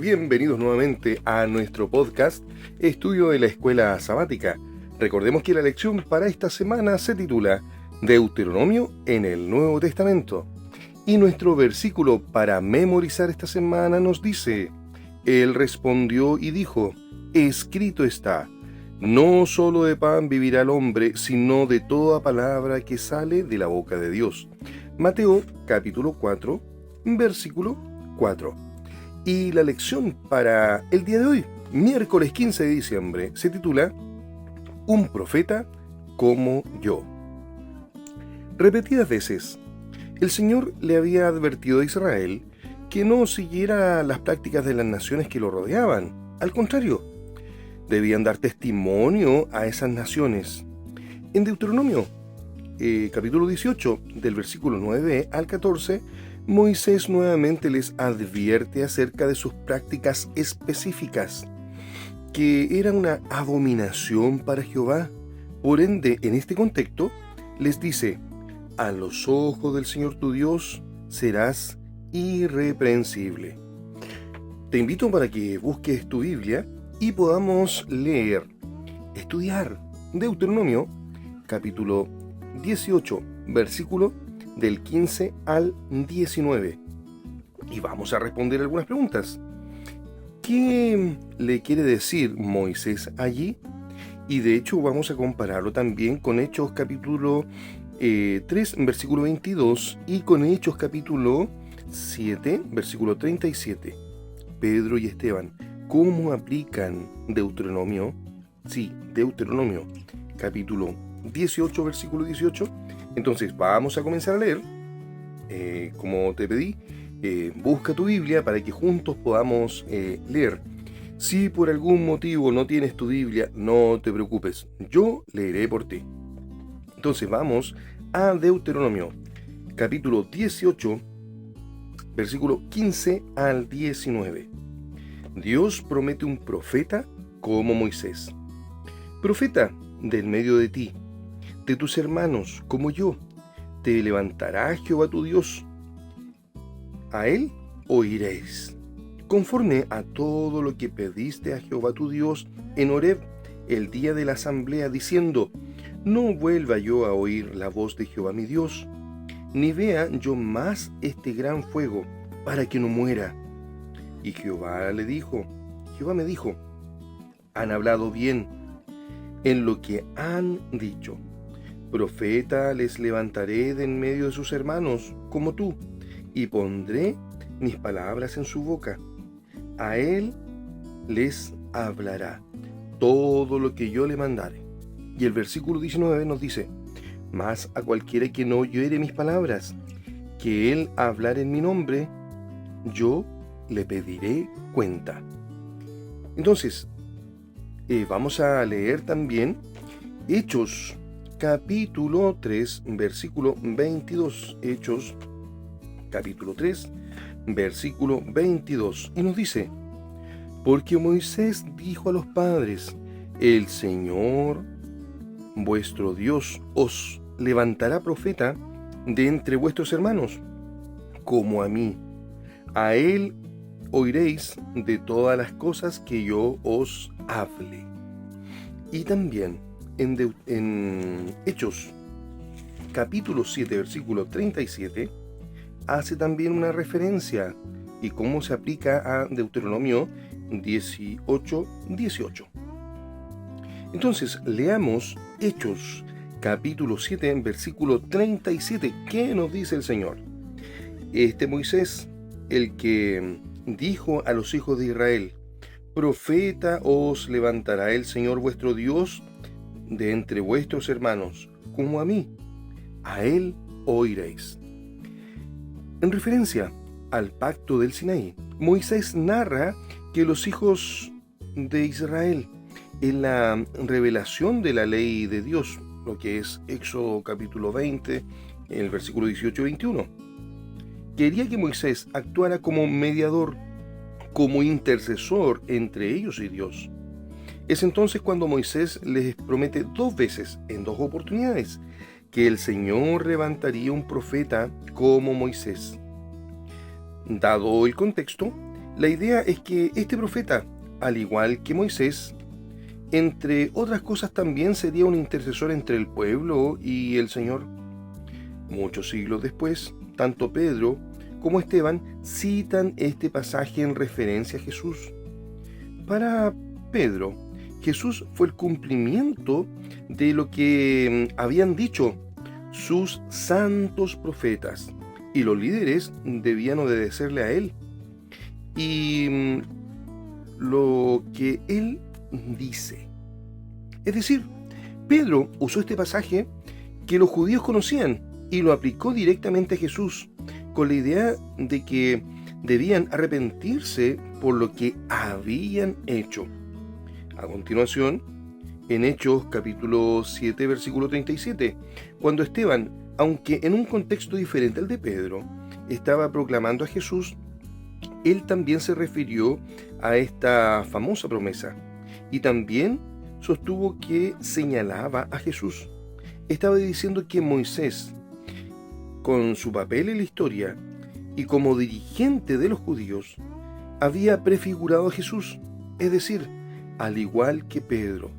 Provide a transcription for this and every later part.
bienvenidos nuevamente a nuestro podcast Estudio de la Escuela Sabática. Recordemos que la lección para esta semana se titula Deuteronomio en el Nuevo Testamento. Y nuestro versículo para memorizar esta semana nos dice: Él respondió y dijo, escrito está, no solo de pan vivirá el hombre, sino de toda palabra que sale de la boca de Dios. Mateo capítulo 4, versículo 4. Y la lección para el día de hoy, miércoles 15 de diciembre, se titula Un profeta como yo. Repetidas veces, el Señor le había advertido a Israel que no siguiera las prácticas de las naciones que lo rodeaban. Al contrario, debían dar testimonio a esas naciones. En Deuteronomio, capítulo 18, del versículo 9 al 14, Moisés nuevamente les advierte acerca de sus prácticas específicas, que eran una abominación para Jehová. Por ende, en este contexto, les dice, a los ojos del Señor tu Dios serás irreprensible. Te invito para que busques tu Biblia y podamos leer, estudiar Deuteronomio, capítulo 18, versículo del 15 al 19. Y vamos a responder algunas preguntas. ¿Qué le quiere decir Moisés allí? Y de hecho vamos a compararlo también con Hechos capítulo 3, versículo 22 y con Hechos capítulo 7, versículo 37. Pedro y Esteban, ¿cómo aplican Deuteronomio? Sí, Deuteronomio, capítulo 18, versículo 18. Entonces vamos a comenzar a leer. Como te pedí, busca tu Biblia para que juntos podamos leer. Si por algún motivo no tienes tu Biblia, no te preocupes, yo leeré por ti. Entonces vamos a Deuteronomio, capítulo 18, versículo 15 al 19. Dios promete un profeta como Moisés. Profeta del medio de ti, de tus hermanos como yo, te levantará Jehová tu Dios. A él oiréis, conforme a todo lo que pediste a Jehová tu Dios en Horeb el día de la asamblea, diciendo, no vuelva yo a oír la voz de Jehová mi Dios, ni vea yo más este gran fuego, para que no muera. Y Jehová me dijo, han hablado bien en lo que han dicho. Profeta les levantaré de en medio de sus hermanos, como tú, y pondré mis palabras en su boca. A él les hablará todo lo que yo le mandare. Y el versículo 19 nos dice, mas a cualquiera que no oyere mis palabras, que él hablare en mi nombre, yo le pediré cuenta. Entonces, vamos a leer también Hechos, capítulo 3, versículo 22. Hechos, capítulo 3, versículo 22. Y nos dice, porque Moisés dijo a los padres, el Señor vuestro Dios os levantará profeta de entre vuestros hermanos, como a mí. A él oiréis de todas las cosas que yo os hable. Y también en Hechos, capítulo 7, versículo 37, hace también una referencia y cómo se aplica a Deuteronomio 18, 18. Entonces, leamos Hechos, capítulo 7, versículo 37. ¿Qué nos dice el Señor? Este Moisés, el que dijo a los hijos de Israel, profeta os levantará el Señor vuestro Dios de entre vuestros hermanos, como a mí, a él oiréis. En referencia al pacto del Sinaí, Moisés narra que los hijos de Israel, en la revelación de la ley de Dios, lo que es Éxodo capítulo 20, el versículo 18 y 21, quería que Moisés actuara como mediador, como intercesor entre ellos y Dios. Es entonces cuando Moisés les promete 2 veces, en 2 oportunidades, que el Señor levantaría un profeta como Moisés. Dado el contexto, La idea es que este profeta, al igual que Moisés, entre otras cosas también sería un intercesor entre el pueblo y el Señor. Muchos siglos después, tanto Pedro como Esteban citan este pasaje en referencia a Jesús. Para Pedro, Jesús fue el cumplimiento de lo que habían dicho sus santos profetas, y los líderes debían obedecerle a él. Y lo que él dice. Es decir, Pedro usó este pasaje que los judíos conocían y lo aplicó directamente a Jesús, con la idea de que debían arrepentirse por lo que habían hecho. A continuación, en Hechos capítulo 7, versículo 37, cuando Esteban, aunque en un contexto diferente al de Pedro, estaba proclamando a Jesús, él también se refirió a esta famosa promesa y también sostuvo que señalaba a Jesús. Estaba diciendo que Moisés, con su papel en la historia y como dirigente de los judíos, había prefigurado a Jesús, es decir, al igual que Pedro.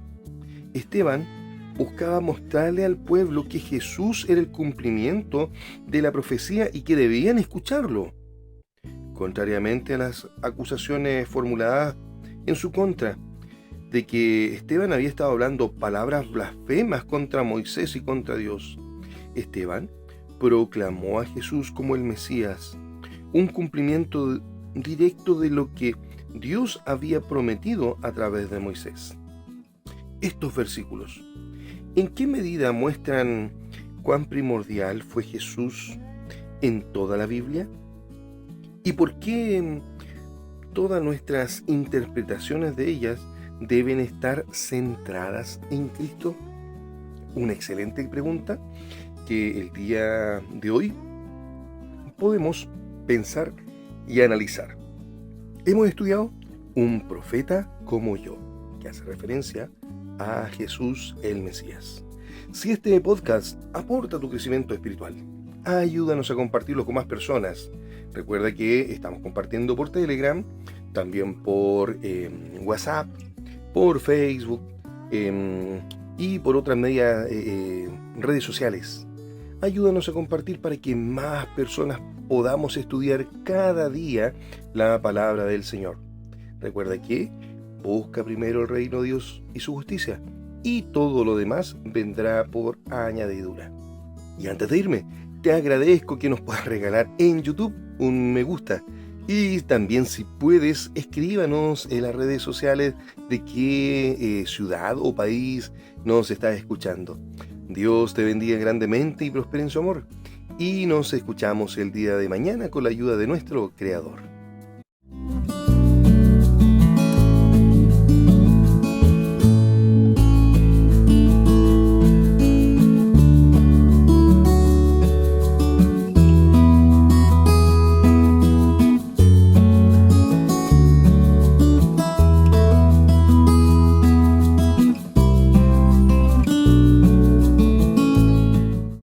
Esteban buscaba mostrarle al pueblo que Jesús era el cumplimiento de la profecía y que debían escucharlo. Contrariamente a las acusaciones formuladas en su contra, de que Esteban había estado hablando palabras blasfemas contra Moisés y contra Dios, Esteban proclamó a Jesús como el Mesías, un cumplimiento directo de lo que Dios había prometido a través de Moisés. Estos versículos, ¿en qué medida muestran cuán primordial fue Jesús en toda la Biblia? ¿Y por qué todas nuestras interpretaciones de ellas deben estar centradas en Cristo? Una excelente pregunta que el día de hoy podemos pensar y analizar. Hemos estudiado un profeta como yo, que hace referencia a Jesús el Mesías. Si este podcast aporta a tu crecimiento espiritual, ayúdanos a compartirlo con más personas. Recuerda que estamos compartiendo por Telegram, también por WhatsApp, por Facebook y por otras redes sociales. Ayúdanos a compartir para que más personas podamos estudiar cada día la palabra del Señor. Recuerda que busca primero el reino de Dios y su justicia, y todo lo demás vendrá por añadidura. Y antes de irme, te agradezco que nos puedas regalar en YouTube un me gusta. Y también, si puedes, escríbanos en las redes sociales de qué ciudad o país nos estás escuchando. Dios te bendiga grandemente y prospere en su amor. Y nos escuchamos el día de mañana con la ayuda de nuestro Creador.